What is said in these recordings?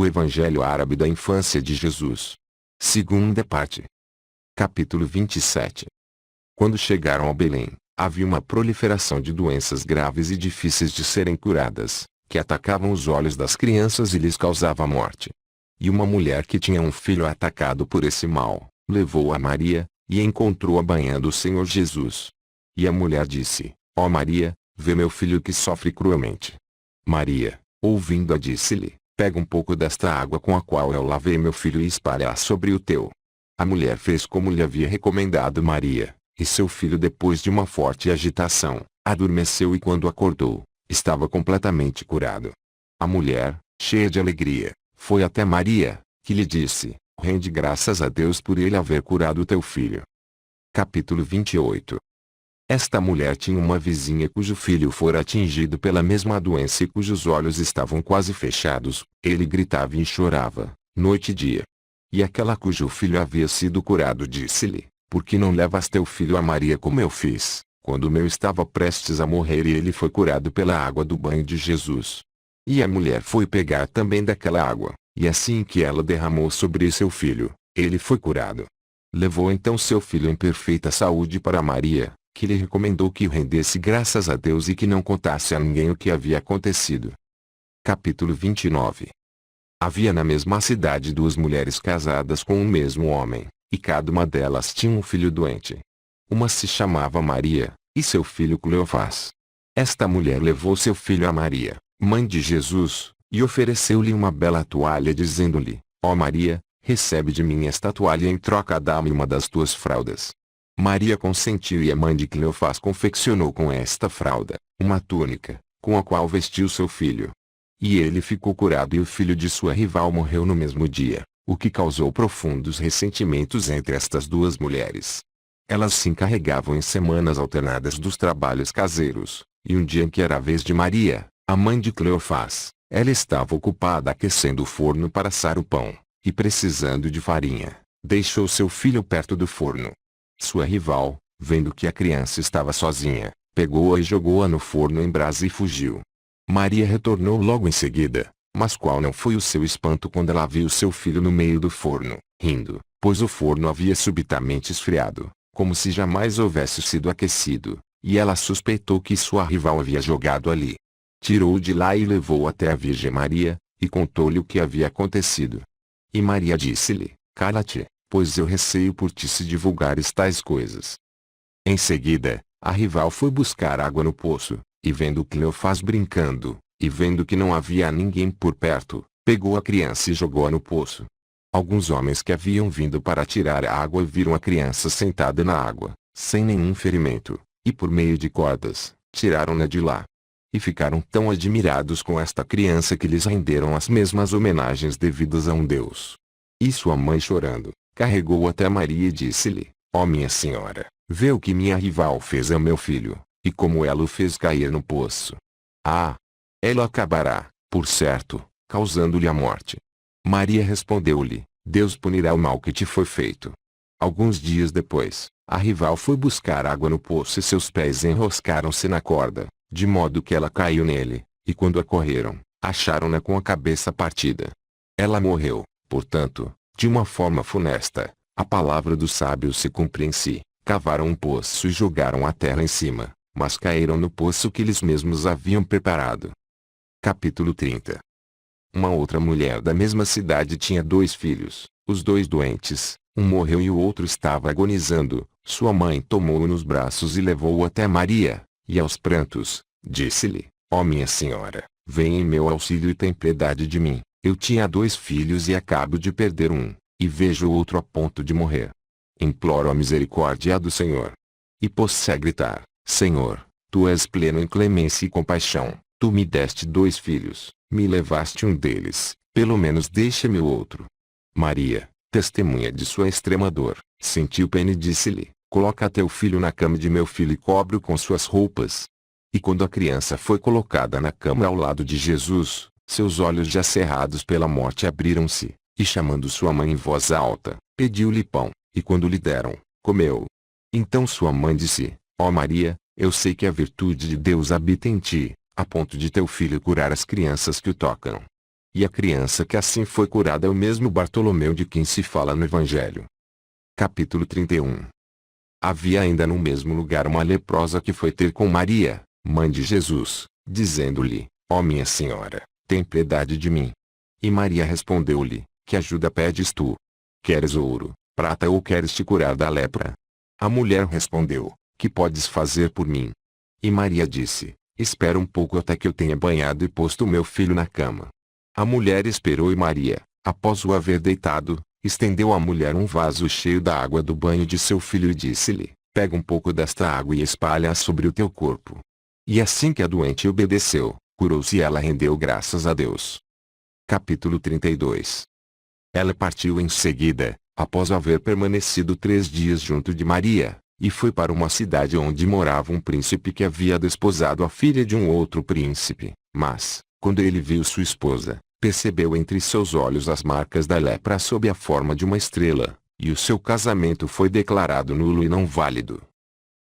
O Evangelho Árabe da Infância de Jesus. Segunda parte. Capítulo 27. Quando chegaram a Belém, havia uma proliferação de doenças graves e difíceis de serem curadas, que atacavam os olhos das crianças e lhes causava a morte. E uma mulher que tinha um filho atacado por esse mal, levou a Maria, e encontrou-a banhando o Senhor Jesus. E a mulher disse: Ó Maria, vê meu filho que sofre cruelmente. Maria, ouvindo-a, disse-lhe: Pega um pouco desta água com a qual eu lavei meu filho e espalha-a sobre o teu. A mulher fez como lhe havia recomendado Maria, e seu filho, depois de uma forte agitação, adormeceu e quando acordou, estava completamente curado. A mulher, cheia de alegria, foi até Maria, que lhe disse: Rende graças a Deus por ele haver curado teu filho. Capítulo 28. Esta mulher tinha uma vizinha cujo filho fora atingido pela mesma doença e cujos olhos estavam quase fechados. Ele gritava e chorava, noite e dia. E aquela cujo filho havia sido curado disse-lhe: Por que não levas teu filho a Maria como eu fiz, quando o meu estava prestes a morrer e ele foi curado pela água do banho de Jesus? E a mulher foi pegar também daquela água, e assim que ela derramou sobre seu filho, ele foi curado. Levou então seu filho em perfeita saúde para Maria, que lhe recomendou que rendesse graças a Deus e que não contasse a ninguém o que havia acontecido. Capítulo 29. Havia na mesma cidade duas mulheres casadas com o mesmo homem, e cada uma delas tinha um filho doente. Uma se chamava Maria, e seu filho Cleofás. Esta mulher levou seu filho a Maria, mãe de Jesus, e ofereceu-lhe uma bela toalha dizendo-lhe: Ó Maria, recebe de mim esta toalha e em troca dá-me uma das tuas fraldas. Maria consentiu e a mãe de Cleofás confeccionou com esta fralda uma túnica, com a qual vestiu seu filho. E ele ficou curado e o filho de sua rival morreu no mesmo dia, o que causou profundos ressentimentos entre estas duas mulheres. Elas se encarregavam em semanas alternadas dos trabalhos caseiros, e um dia em que era a vez de Maria, a mãe de Cleofás, ela estava ocupada aquecendo o forno para assar o pão, e precisando de farinha, deixou seu filho perto do forno. Sua rival, vendo que a criança estava sozinha, pegou-a e jogou-a no forno em brasa e fugiu. Maria retornou logo em seguida, mas qual não foi o seu espanto quando ela viu seu filho no meio do forno, rindo, pois o forno havia subitamente esfriado, como se jamais houvesse sido aquecido, e ela suspeitou que sua rival havia jogado ali. Tirou-o de lá e levou-o até a Virgem Maria, e contou-lhe o que havia acontecido. E Maria disse-lhe: Cala-te, pois eu receio por ti se divulgares tais coisas. Em seguida, a rival foi buscar água no poço, e vendo Cleofás brincando, e vendo que não havia ninguém por perto, pegou a criança e jogou-a no poço. Alguns homens que haviam vindo para tirar a água viram a criança sentada na água, sem nenhum ferimento, e por meio de cordas, tiraram-na de lá. E ficaram tão admirados com esta criança que lhes renderam as mesmas homenagens devidas a um Deus. E sua mãe, chorando, carregou-o até Maria e disse-lhe: Ó minha senhora, vê o que minha rival fez ao meu filho, e como ela o fez cair no poço. Ah! Ela acabará, por certo, causando-lhe a morte. Maria respondeu-lhe: Deus punirá o mal que te foi feito. Alguns dias depois, a rival foi buscar água no poço e seus pés enroscaram-se na corda, de modo que ela caiu nele, e quando a correram, acharam-na com a cabeça partida. Ela morreu, portanto, de uma forma funesta. A palavra dos sábios se cumpre em si. Cavaram um poço e jogaram a terra em cima, mas caíram no poço que eles mesmos haviam preparado. Capítulo 30. Uma outra mulher da mesma cidade tinha 2 filhos, os 2 doentes, um morreu e o outro estava agonizando. Sua mãe tomou-o nos braços e levou-o até Maria, e aos prantos, disse-lhe: Ó minha senhora, venha em meu auxílio e tem piedade de mim. Eu tinha 2 filhos e acabo de perder um, e vejo o outro a ponto de morrer. Imploro a misericórdia do Senhor. E pôs-se a gritar: Senhor, tu és pleno em clemência e compaixão, tu me deste 2 filhos, me levaste um deles, pelo menos deixa-me o outro. Maria, testemunha de sua extrema dor, sentiu pena e disse-lhe: Coloca teu filho na cama de meu filho e cobre-o com suas roupas. E quando a criança foi colocada na cama ao lado de Jesus, seus olhos já cerrados pela morte abriram-se, e chamando sua mãe em voz alta, pediu-lhe pão, e quando lhe deram, comeu. Então sua mãe disse: Ó Maria, eu sei que a virtude de Deus habita em ti, a ponto de teu filho curar as crianças que o tocam. E a criança que assim foi curada é o mesmo Bartolomeu de quem se fala no Evangelho. Capítulo 31. Havia ainda no mesmo lugar uma leprosa que foi ter com Maria, mãe de Jesus, dizendo-lhe: Ó minha senhora, tem piedade de mim. E Maria respondeu-lhe: Que ajuda pedes tu? Queres ouro, prata ou queres te curar da lepra? A mulher respondeu: Que podes fazer por mim? E Maria disse: Espera um pouco até que eu tenha banhado e posto meu filho na cama. A mulher esperou e Maria, após o haver deitado, estendeu à mulher um vaso cheio da água do banho de seu filho e disse-lhe: Pega um pouco desta água e espalha-a sobre o teu corpo. E assim que a doente obedeceu, curou-se e ela rendeu graças a Deus. Capítulo 32. Ela partiu em seguida, após haver permanecido 3 dias junto de Maria, e foi para uma cidade onde morava um príncipe que havia desposado a filha de um outro príncipe. Mas, quando ele viu sua esposa, percebeu entre seus olhos as marcas da lepra sob a forma de uma estrela, e o seu casamento foi declarado nulo e não válido.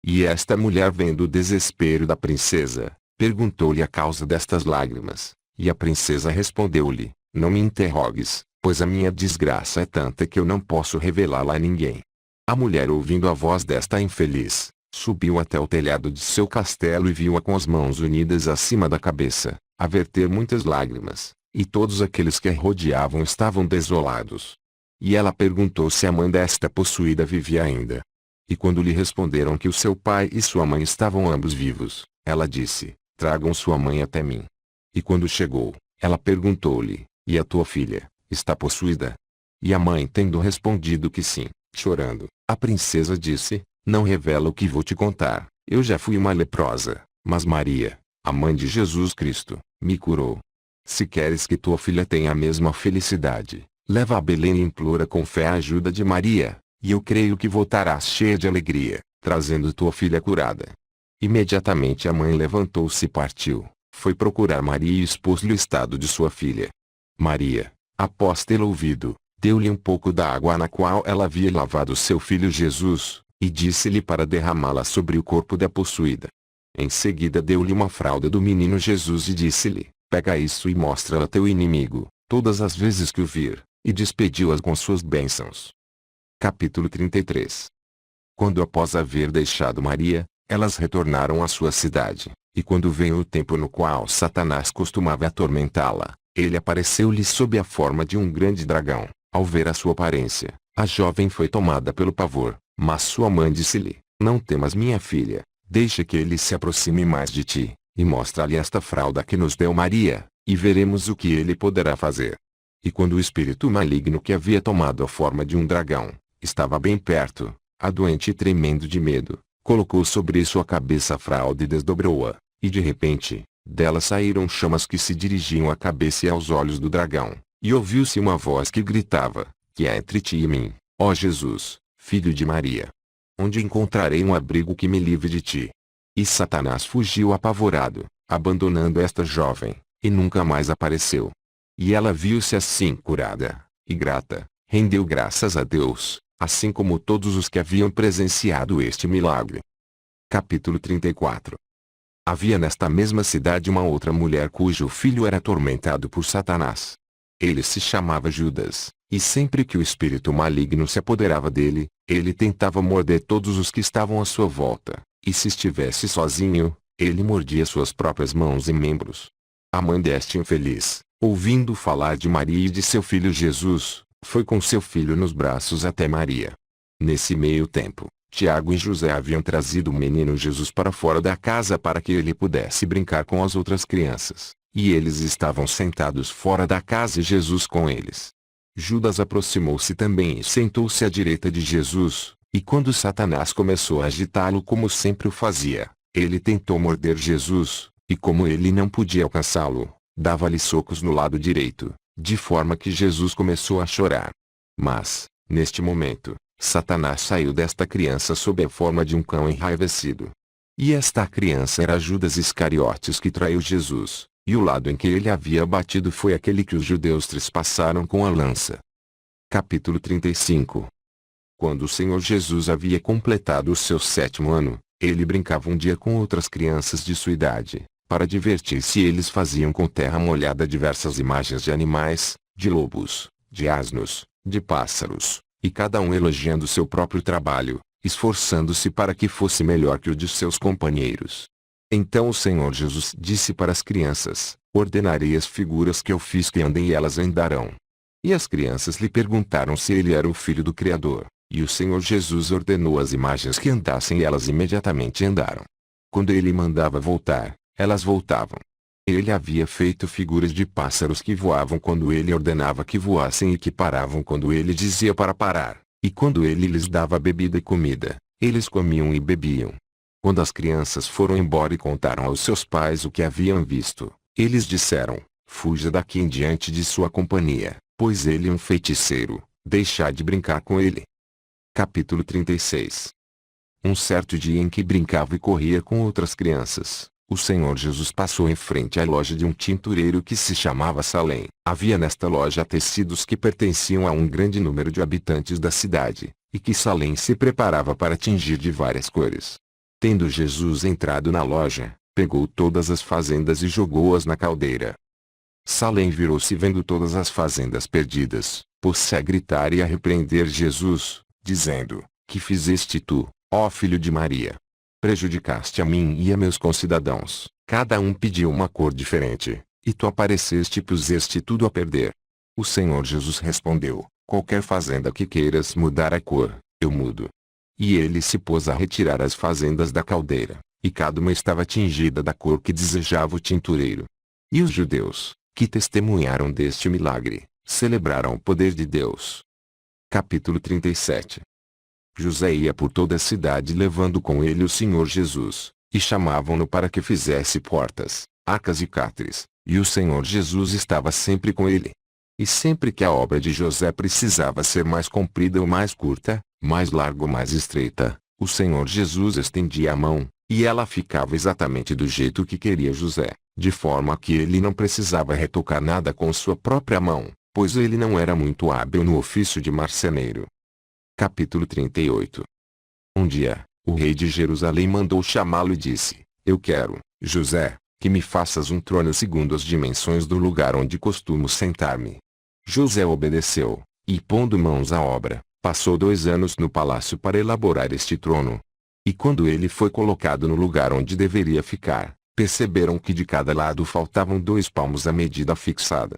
E esta mulher, vendo o desespero da princesa, perguntou-lhe a causa destas lágrimas, e a princesa respondeu-lhe: Não me interrogues, pois a minha desgraça é tanta que eu não posso revelá-la a ninguém. A mulher, ouvindo a voz desta infeliz, subiu até o telhado de seu castelo e viu-a com as mãos unidas acima da cabeça, a verter muitas lágrimas, e todos aqueles que a rodeavam estavam desolados. E ela perguntou se a mãe desta possuída vivia ainda. E quando lhe responderam que o seu pai e sua mãe estavam ambos vivos, ela disse: Tragam sua mãe até mim. E quando chegou, ela perguntou-lhe: E a tua filha, está possuída? E a mãe, tendo respondido que sim, chorando, a princesa disse: Não revela o que vou te contar, eu já fui uma leprosa, mas Maria, a mãe de Jesus Cristo, me curou. Se queres que tua filha tenha a mesma felicidade, leva a Belém e implora com fé a ajuda de Maria, e eu creio que voltarás cheia de alegria, trazendo tua filha curada. Imediatamente a mãe levantou-se e partiu, foi procurar Maria e expôs-lhe o estado de sua filha. Maria, após tê-la ouvido, deu-lhe um pouco da água na qual ela havia lavado seu filho Jesus, e disse-lhe para derramá-la sobre o corpo da possuída. Em seguida deu-lhe uma fralda do menino Jesus e disse-lhe: Pega isso e mostra-a a teu inimigo, todas as vezes que o vir, e despediu-as com suas bênçãos. Capítulo 33. Quando após haver deixado Maria, elas retornaram à sua cidade, e quando veio o tempo no qual Satanás costumava atormentá-la, ele apareceu-lhe sob a forma de um grande dragão. Ao ver a sua aparência, a jovem foi tomada pelo pavor, mas sua mãe disse-lhe: Não temas, minha filha, deixa que ele se aproxime mais de ti, e mostra-lhe esta fralda que nos deu Maria, e veremos o que ele poderá fazer. E quando o espírito maligno que havia tomado a forma de um dragão estava bem perto, a doente, tremendo de medo, colocou sobre sua cabeça a fralda e desdobrou-a, e de repente, dela saíram chamas que se dirigiam à cabeça e aos olhos do dragão. E ouviu-se uma voz que gritava: Que é entre ti e mim, ó Jesus, filho de Maria? Onde encontrarei um abrigo que me livre de ti? E Satanás fugiu apavorado, abandonando esta jovem, e nunca mais apareceu. E ela viu-se assim curada, e grata, rendeu graças a Deus, assim como todos os que haviam presenciado este milagre. Capítulo 34. Havia nesta mesma cidade uma outra mulher cujo filho era atormentado por Satanás. Ele se chamava Judas, e sempre que o espírito maligno se apoderava dele, ele tentava morder todos os que estavam à sua volta, e se estivesse sozinho, ele mordia suas próprias mãos e membros. A mãe deste infeliz, ouvindo falar de Maria e de seu filho Jesus, foi com seu filho nos braços até Maria. Nesse meio tempo, Tiago e José haviam trazido o menino Jesus para fora da casa para que ele pudesse brincar com as outras crianças. E eles estavam sentados fora da casa e Jesus com eles. Judas aproximou-se também e sentou-se à direita de Jesus, e quando Satanás começou a agitá-lo como sempre o fazia, ele tentou morder Jesus, e como ele não podia alcançá-lo, dava-lhe socos no lado direito, de forma que Jesus começou a chorar. Mas, neste momento, Satanás saiu desta criança sob a forma de um cão enraivecido. E esta criança era Judas Iscariotes, que traiu Jesus. E o lado em que ele havia batido foi aquele que os judeus trespassaram com a lança. Capítulo 35. Quando o Senhor Jesus havia completado o seu 7º ano, ele brincava um dia com outras crianças de sua idade, Para divertir-se eles faziam com terra molhada diversas imagens de animais, de lobos, de asnos, de pássaros, e cada um elogiando seu próprio trabalho, esforçando-se para que fosse melhor que o de seus companheiros. Então o Senhor Jesus disse para as crianças: ordenarei as figuras que eu fiz que andem e elas andarão. E as crianças lhe perguntaram se ele era o Filho do Criador, e o Senhor Jesus ordenou as imagens que andassem e elas imediatamente andaram. Quando ele mandava voltar, elas voltavam. Ele havia feito figuras de pássaros que voavam quando ele ordenava que voassem e que paravam quando ele dizia para parar, e quando ele lhes dava bebida e comida, eles comiam e bebiam. Quando as crianças foram embora e contaram aos seus pais o que haviam visto, eles disseram: fuja daqui em diante de sua companhia, pois ele é um feiticeiro, deixai de brincar com ele. Capítulo 36. Um certo dia em que brincava e corria com outras crianças, o Senhor Jesus passou em frente à loja de um tintureiro que se chamava Salém. Havia nesta loja tecidos que pertenciam a um grande número de habitantes da cidade, e que Salém se preparava para tingir de várias cores. Tendo Jesus entrado na loja, pegou todas as fazendas e jogou-as na caldeira. Salém virou-se vendo todas as fazendas perdidas, pôs-se a gritar e a repreender Jesus, dizendo: que fizeste tu, ó filho de Maria? Prejudicaste a mim e a meus concidadãos. Cada um pediu uma cor diferente, e tu apareceste e puseste tudo a perder. O Senhor Jesus respondeu: qualquer fazenda que queiras mudar a cor, eu mudo. E ele se pôs a retirar as fazendas da caldeira, e cada uma estava tingida da cor que desejava o tintureiro. E os judeus, que testemunharam deste milagre, celebraram o poder de Deus. Capítulo 37. José ia por toda a cidade levando com ele o Senhor Jesus, e chamavam-no para que fizesse portas, arcas e cátares, e o Senhor Jesus estava sempre com ele. E sempre que a obra de José precisava ser mais comprida ou mais curta, mais larga ou mais estreita, o Senhor Jesus estendia a mão, e ela ficava exatamente do jeito que queria José, de forma que ele não precisava retocar nada com sua própria mão, pois ele não era muito hábil no ofício de marceneiro. Capítulo 38. Um dia, o rei de Jerusalém mandou chamá-lo e disse: eu quero, José, que me faças um trono segundo as dimensões do lugar onde costumo sentar-me. José obedeceu, e pondo mãos à obra, passou 2 anos no palácio para elaborar este trono. E quando ele foi colocado no lugar onde deveria ficar, perceberam que de cada lado faltavam 2 palmos à medida fixada.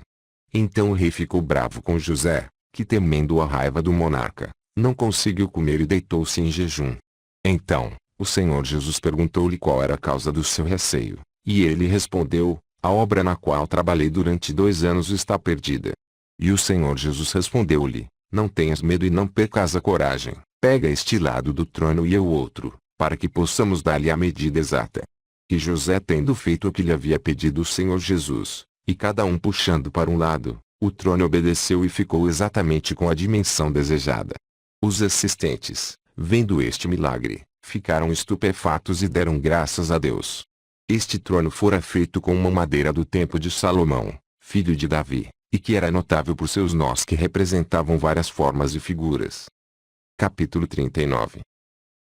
Então o rei ficou bravo com José, que temendo a raiva do monarca, não conseguiu comer e deitou-se em jejum. Então, o Senhor Jesus perguntou-lhe qual era a causa do seu receio, e ele respondeu: a obra na qual trabalhei durante 2 anos está perdida. E o Senhor Jesus respondeu-lhe: não tenhas medo e não percas a coragem, pega este lado do trono e eu outro, para que possamos dar-lhe a medida exata. E José, tendo feito o que lhe havia pedido o Senhor Jesus, e cada um puxando para um lado, o trono obedeceu e ficou exatamente com a dimensão desejada. Os assistentes, vendo este milagre, ficaram estupefatos e deram graças a Deus. Este trono fora feito com uma madeira do tempo de Salomão, filho de Davi, e que era notável por seus nós que representavam várias formas e figuras. Capítulo 39.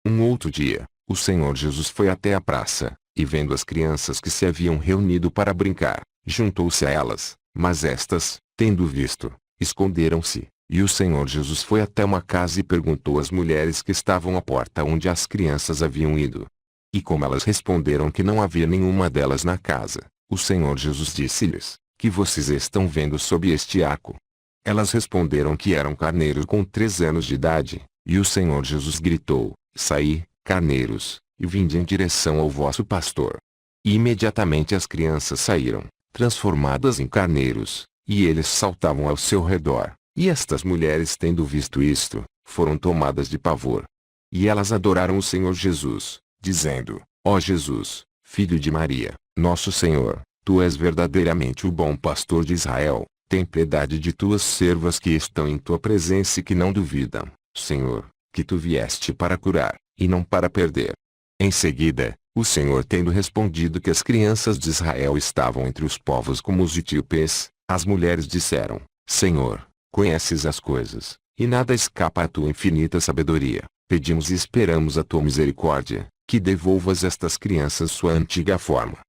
Um outro dia, o Senhor Jesus foi até a praça, e vendo as crianças que se haviam reunido para brincar, juntou-se a elas, mas estas, tendo visto, esconderam-se. E o Senhor Jesus foi até uma casa e perguntou às mulheres que estavam à porta onde as crianças haviam ido. E como elas responderam que não havia nenhuma delas na casa, o Senhor Jesus disse-lhes: que vocês estão vendo sob este arco? Elas responderam que eram carneiros com 3 anos de idade, e o Senhor Jesus gritou: saí, carneiros, e vinde em direção ao vosso pastor. E imediatamente as crianças saíram, transformadas em carneiros, e eles saltavam ao seu redor. E estas mulheres, tendo visto isto, foram tomadas de pavor. E elas adoraram o Senhor Jesus, dizendo: ó Jesus, filho de Maria, nosso Senhor, tu és verdadeiramente o bom pastor de Israel, tem piedade de tuas servas que estão em tua presença e que não duvidam, Senhor, que tu vieste para curar, e não para perder. Em seguida, o Senhor, tendo respondido que as crianças de Israel estavam entre os povos como os etíopes, as mulheres disseram: Senhor, conheces as coisas, e nada escapa à tua infinita sabedoria. Pedimos e esperamos a tua misericórdia, que devolvas estas crianças sua antiga forma.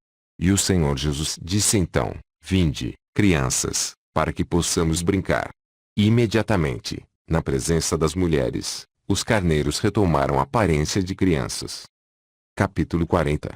E o Senhor Jesus disse então: Vinde, crianças, para que possamos brincar. E imediatamente, na presença das mulheres, os carneiros retomaram a aparência de crianças. Capítulo 40.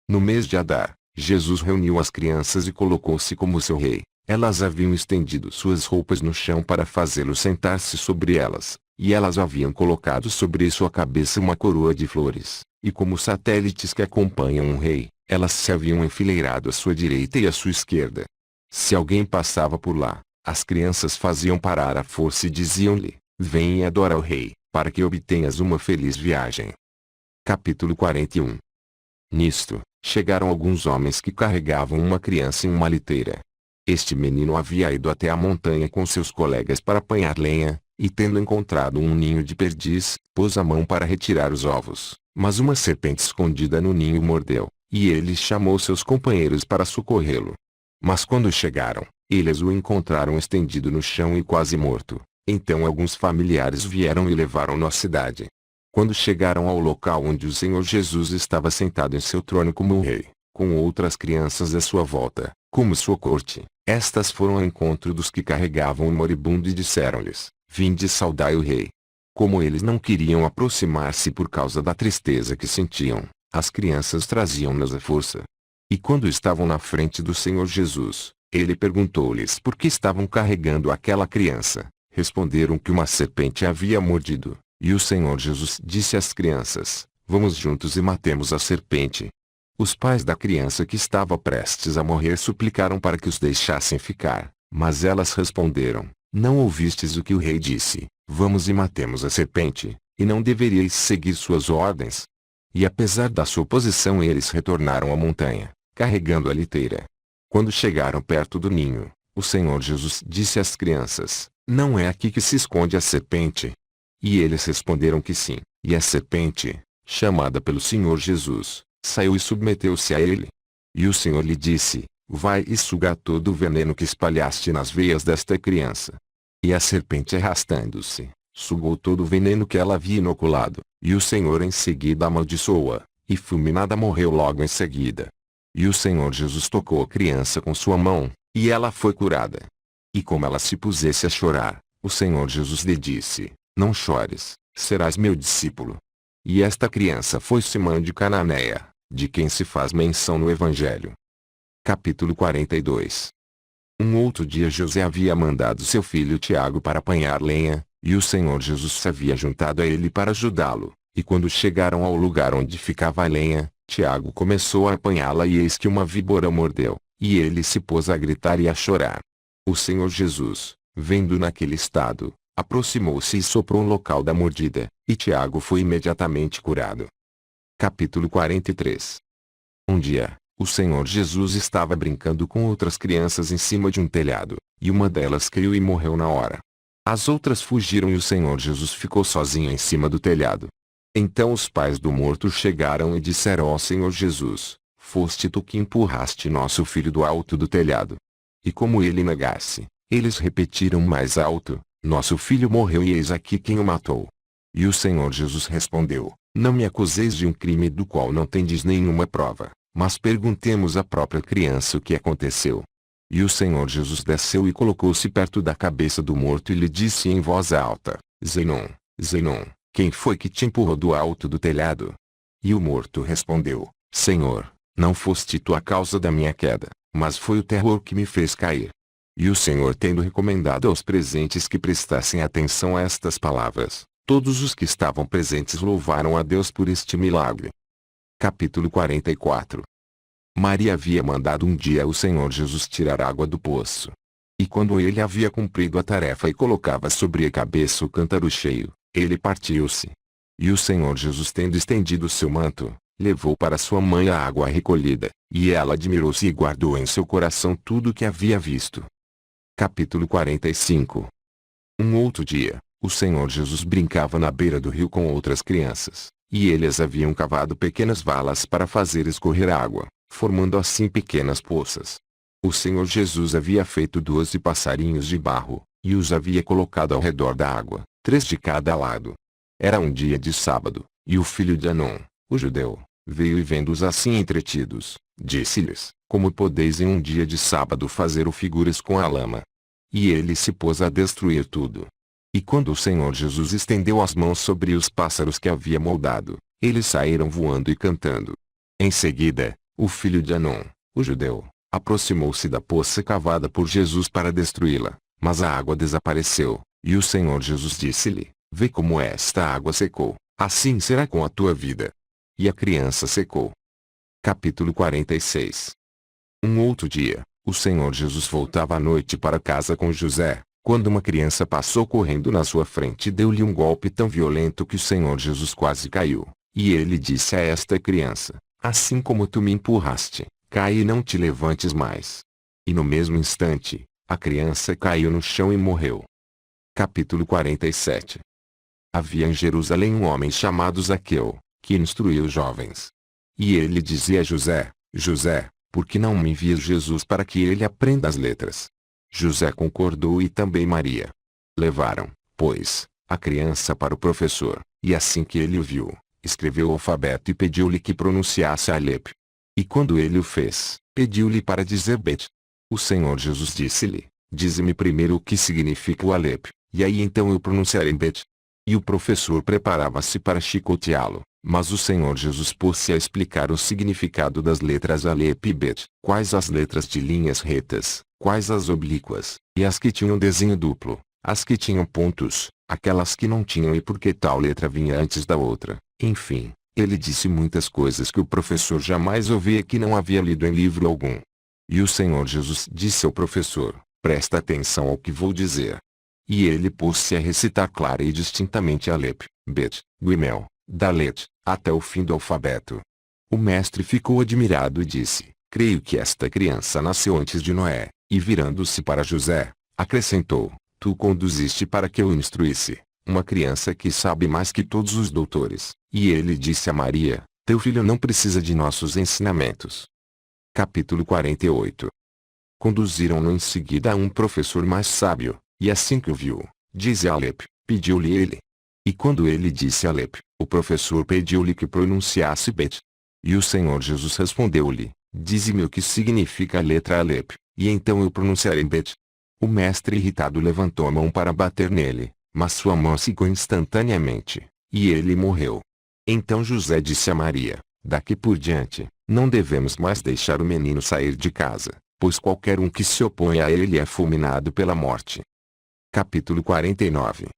No mês de Adar, Jesus reuniu as crianças e colocou-se como seu rei. Elas haviam estendido suas roupas no chão para fazê-lo sentar-se sobre elas, e elas haviam colocado sobre sua cabeça uma coroa de flores, e como satélites que acompanham um rei, elas se haviam enfileirado à sua direita e à sua esquerda. Se alguém passava por lá, as crianças faziam parar a força e diziam-lhe: Vem e adora o rei, para que obtenhas uma feliz viagem. Capítulo 41. Nisto, chegaram alguns homens que carregavam uma criança em uma liteira. Este menino havia ido até a montanha com seus colegas para apanhar lenha, e tendo encontrado um ninho de perdiz, pôs a mão para retirar os ovos, mas uma serpente escondida no ninho o mordeu, e ele chamou seus companheiros para socorrê-lo. Mas quando chegaram, eles o encontraram estendido no chão e quase morto. Então alguns familiares vieram e levaram-no à cidade. Quando chegaram ao local onde o Senhor Jesus estava sentado em seu trono como rei, com outras crianças à sua volta, como sua corte, estas foram ao encontro dos que carregavam o moribundo e disseram-lhes: Vinde saudai o rei. Como eles não queriam aproximar-se por causa da tristeza que sentiam, as crianças traziam-nas à força. E quando estavam na frente do Senhor Jesus, ele perguntou-lhes por que estavam carregando aquela criança. Responderam que uma serpente a havia mordido. E o Senhor Jesus disse às crianças: Vamos juntos e matemos a serpente. Os pais da criança que estava prestes a morrer suplicaram para que os deixassem ficar, mas elas responderam: Não ouvistes o que o rei disse: Vamos e matemos a serpente, e não deveríeis seguir suas ordens? E apesar da sua oposição eles retornaram à montanha, carregando a liteira. Quando chegaram perto do ninho, o Senhor Jesus disse às crianças: Não é aqui que se esconde a serpente? E eles responderam que sim, e a serpente, chamada pelo Senhor Jesus, saiu e submeteu-se a ele. E o Senhor lhe disse: Vai e suga todo o veneno que espalhaste nas veias desta criança. E a serpente, arrastando-se, sugou todo o veneno que ela havia inoculado, e o Senhor em seguida amaldiçoou-a, e fulminada morreu logo em seguida. E o Senhor Jesus tocou a criança com sua mão, e ela foi curada. E como ela se pusesse a chorar, o Senhor Jesus lhe disse: Não chores, serás meu discípulo. E esta criança foi Simão de Cananéia, de quem se faz menção no Evangelho. Capítulo 42. Um outro dia José havia mandado seu filho Tiago para apanhar lenha, e o Senhor Jesus se havia juntado a ele para ajudá-lo. E quando chegaram ao lugar onde ficava a lenha, Tiago começou a apanhá-la e eis que uma víbora o mordeu, e ele se pôs a gritar e a chorar. O Senhor Jesus, vendo naquele estado, aproximou-se e soprou no local da mordida, e Tiago foi imediatamente curado. Capítulo 43. Um dia, o Senhor Jesus estava brincando com outras crianças em cima de um telhado, e uma delas caiu e morreu na hora. As outras fugiram e o Senhor Jesus ficou sozinho em cima do telhado. Então os pais do morto chegaram e disseram ao Senhor Jesus: Foste tu que empurraste nosso filho do alto do telhado. E como ele negasse, eles repetiram mais alto: Nosso filho morreu e eis aqui quem o matou. E o Senhor Jesus respondeu: Não me acuseis de um crime do qual não tendes nenhuma prova, mas perguntemos à própria criança o que aconteceu. E o Senhor Jesus desceu e colocou-se perto da cabeça do morto e lhe disse em voz alta: Zenon, Zenon, quem foi que te empurrou do alto do telhado? E o morto respondeu: Senhor, não foste tu a causa da minha queda, mas foi o terror que me fez cair. E o Senhor, tendo recomendado aos presentes que prestassem atenção a estas palavras, todos os que estavam presentes louvaram a Deus por este milagre. Capítulo 44. Maria havia mandado um dia o Senhor Jesus tirar água do poço. E quando ele havia cumprido a tarefa e colocava sobre a cabeça o cântaro cheio, ele partiu-se. E o Senhor Jesus, tendo estendido seu manto, levou para sua mãe a água recolhida, e ela admirou-se e guardou em seu coração tudo o que havia visto. Capítulo 45. Um outro dia, o Senhor Jesus brincava na beira do rio com outras crianças, e eles haviam cavado pequenas valas para fazer escorrer água, formando assim pequenas poças. O Senhor Jesus havia feito 12 passarinhos de barro, e os havia colocado ao redor da água, 3 de cada lado. Era um dia de sábado, e o filho de Anon, o judeu, veio e vendo-os assim entretidos, disse-lhes: Como podeis em um dia de sábado fazer o figuras com a lama? E ele se pôs a destruir tudo. E quando o Senhor Jesus estendeu as mãos sobre os pássaros que havia moldado, eles saíram voando e cantando. Em seguida, o filho de Anom, o judeu, aproximou-se da poça cavada por Jesus para destruí-la, mas a água desapareceu, e o Senhor Jesus disse-lhe: Vê como esta água secou, assim será com a tua vida. E a criança secou. Capítulo 46. Um outro dia, o Senhor Jesus voltava à noite para casa com José, quando uma criança passou correndo na sua frente e deu-lhe um golpe tão violento que o Senhor Jesus quase caiu. E ele disse a esta criança: Assim como tu me empurraste, cai e não te levantes mais. E no mesmo instante, a criança caiu no chão e morreu. Capítulo 47. Havia em Jerusalém um homem chamado Zaqueu, que instruía os jovens. E ele dizia a José: José, por que não me envias Jesus para que ele aprenda as letras? José concordou e também Maria. Levaram, pois, a criança para o professor, e assim que ele o viu, escreveu o alfabeto e pediu-lhe que pronunciasse Alep. E quando ele o fez, pediu-lhe para dizer Bet. O Senhor Jesus disse-lhe: Dize-me primeiro o que significa o Alep, e aí então eu pronunciarei Bet. E o professor preparava-se para chicoteá-lo, mas o Senhor Jesus pôs-se a explicar o significado das letras Alep e Bet, quais as letras de linhas retas, quais as oblíquas, e as que tinham desenho duplo, as que tinham pontos, aquelas que não tinham e por que tal letra vinha antes da outra. Enfim, ele disse muitas coisas que o professor jamais ouvia que não havia lido em livro algum. E o Senhor Jesus disse ao professor: Presta atenção ao que vou dizer. E ele pôs-se a recitar clara e distintamente Alep, Bet, Guimel, Dalet, até o fim do alfabeto. O mestre ficou admirado e disse: Creio que esta criança nasceu antes de Noé. E virando-se para José, acrescentou: Tu conduziste para que eu o instruísse, uma criança que sabe mais que todos os doutores. E ele disse a Maria: Teu filho não precisa de nossos ensinamentos. Capítulo 48. Conduziram-no em seguida a um professor mais sábio, e assim que o viu, disse Alep, pediu-lhe ele. E quando ele disse Alep, o professor pediu-lhe que pronunciasse Bet. E o Senhor Jesus respondeu-lhe: Dize-me o que significa a letra Alep, e então eu pronunciarei Bet. O mestre irritado levantou a mão para bater nele, mas sua mão secou instantaneamente, e ele morreu. Então José disse a Maria: Daqui por diante, não devemos mais deixar o menino sair de casa, pois qualquer um que se opõe a ele é fulminado pela morte. Capítulo 49.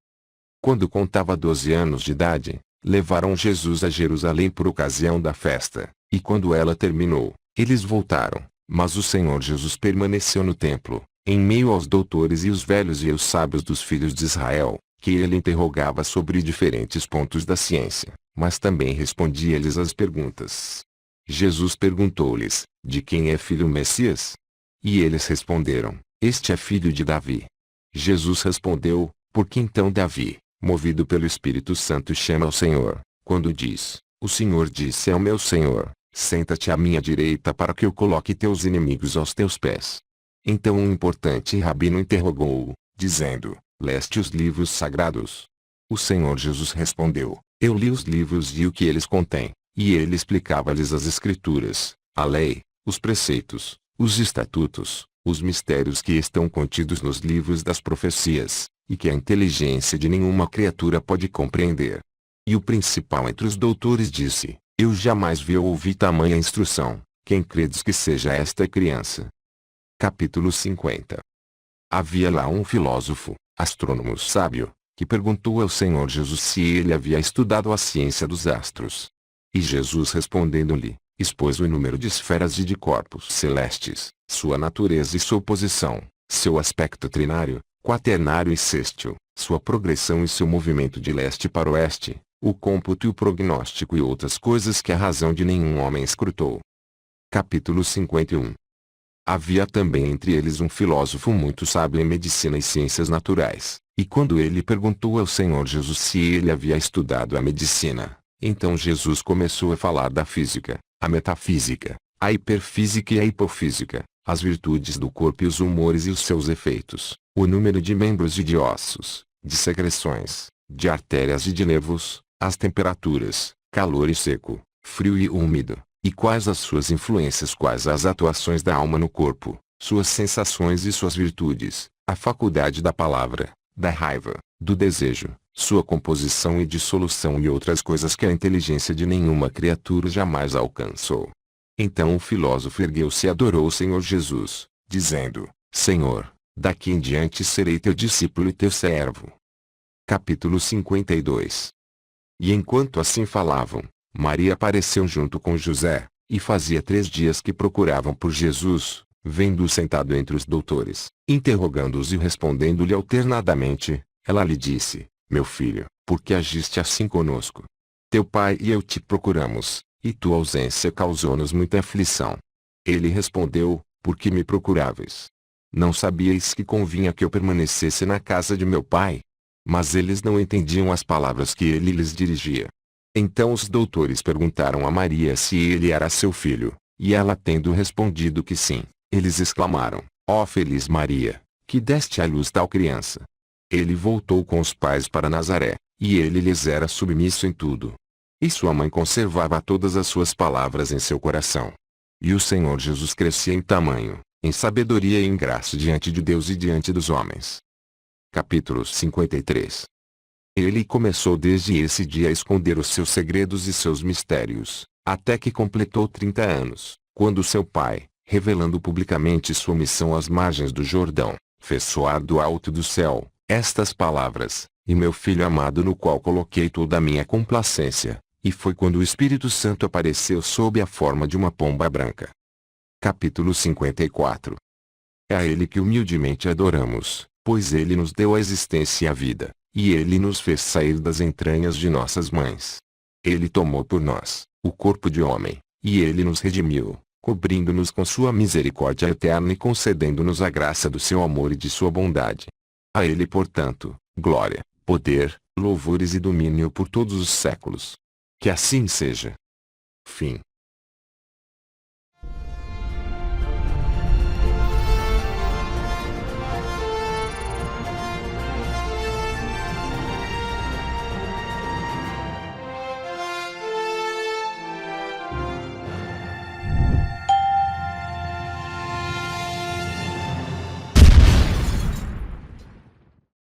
Quando contava 12 anos de idade, levaram Jesus a Jerusalém por ocasião da festa, e quando ela terminou, eles voltaram, mas o Senhor Jesus permaneceu no templo, em meio aos doutores e os velhos e os sábios dos filhos de Israel, que ele interrogava sobre diferentes pontos da ciência, mas também respondia-lhes as perguntas. Jesus perguntou-lhes: De quem é filho o Messias? E eles responderam: Este é filho de Davi. Jesus respondeu: Por que então Davi, movido pelo Espírito Santo, chama ao Senhor, quando diz: O Senhor disse ao meu Senhor: Senta-te à minha direita para que eu coloque teus inimigos aos teus pés. Então um importante rabino interrogou-o, dizendo: Leste os livros sagrados? O Senhor Jesus respondeu: Eu li os livros e o que eles contêm. E ele explicava-lhes as Escrituras, a lei, os preceitos, os estatutos, os mistérios que estão contidos nos livros das profecias, e que a inteligência de nenhuma criatura pode compreender. E o principal entre os doutores disse: Eu jamais vi ou ouvi tamanha instrução. Quem credes que seja esta criança? Capítulo 50. Havia lá um filósofo, astrônomo sábio, que perguntou ao Senhor Jesus se ele havia estudado a ciência dos astros. E Jesus respondendo-lhe, expôs o número de esferas e de corpos celestes, sua natureza e sua posição, seu aspecto trinário, quaternário e sextil, sua progressão e seu movimento de leste para oeste, o cômputo e o prognóstico e outras coisas que a razão de nenhum homem escrutou. Capítulo 51. Havia também entre eles um filósofo muito sábio em medicina e ciências naturais, e quando ele perguntou ao Senhor Jesus se ele havia estudado a medicina, então Jesus começou a falar da física, a metafísica, a hiperfísica e a hipofísica, as virtudes do corpo e os humores e os seus efeitos, o número de membros e de ossos, de secreções, de artérias e de nervos, as temperaturas, calor e seco, frio e úmido, E quais as suas influências, quais as atuações da alma no corpo, suas sensações e suas virtudes, a faculdade da palavra, da raiva, do desejo, sua composição e dissolução e outras coisas que a inteligência de nenhuma criatura jamais alcançou. Então o filósofo ergueu-se e adorou o Senhor Jesus, dizendo: Senhor, daqui em diante serei teu discípulo e teu servo. Capítulo 52. E enquanto assim falavam, Maria apareceu junto com José, e fazia 3 dias que procuravam por Jesus, vendo-o sentado entre os doutores, interrogando-os e respondendo-lhe alternadamente. Ela lhe disse: Meu filho, por que agiste assim conosco? Teu pai e eu te procuramos, e tua ausência causou-nos muita aflição. Ele respondeu: Por que me procuráveis? Não sabíeis que convinha que eu permanecesse na casa de meu pai? Mas eles não entendiam as palavras que ele lhes dirigia. Então os doutores perguntaram a Maria se ele era seu filho, e ela tendo respondido que sim, eles exclamaram: Ó feliz Maria, que deste à luz tal criança. Ele voltou com os pais para Nazaré, e ele lhes era submisso em tudo. E sua mãe conservava todas as suas palavras em seu coração. E o Senhor Jesus crescia em tamanho, em sabedoria e em graça diante de Deus e diante dos homens. Capítulo 53. Ele começou desde esse dia a esconder os seus segredos e seus mistérios, até que completou 30 anos, quando seu pai, revelando publicamente sua missão às margens do Jordão, fez soar do alto do céu estas palavras: E meu filho amado no qual coloquei toda a minha complacência. E foi quando o Espírito Santo apareceu sob a forma de uma pomba branca. Capítulo 54. É a ele que humildemente adoramos, pois ele nos deu a existência e a vida, e ele nos fez sair das entranhas de nossas mães. Ele tomou por nós o corpo de homem, e ele nos redimiu, cobrindo-nos com sua misericórdia eterna e concedendo-nos a graça do seu amor e de sua bondade. A ele, portanto, glória, poder, louvores e domínio por todos os séculos. Que assim seja. Fim.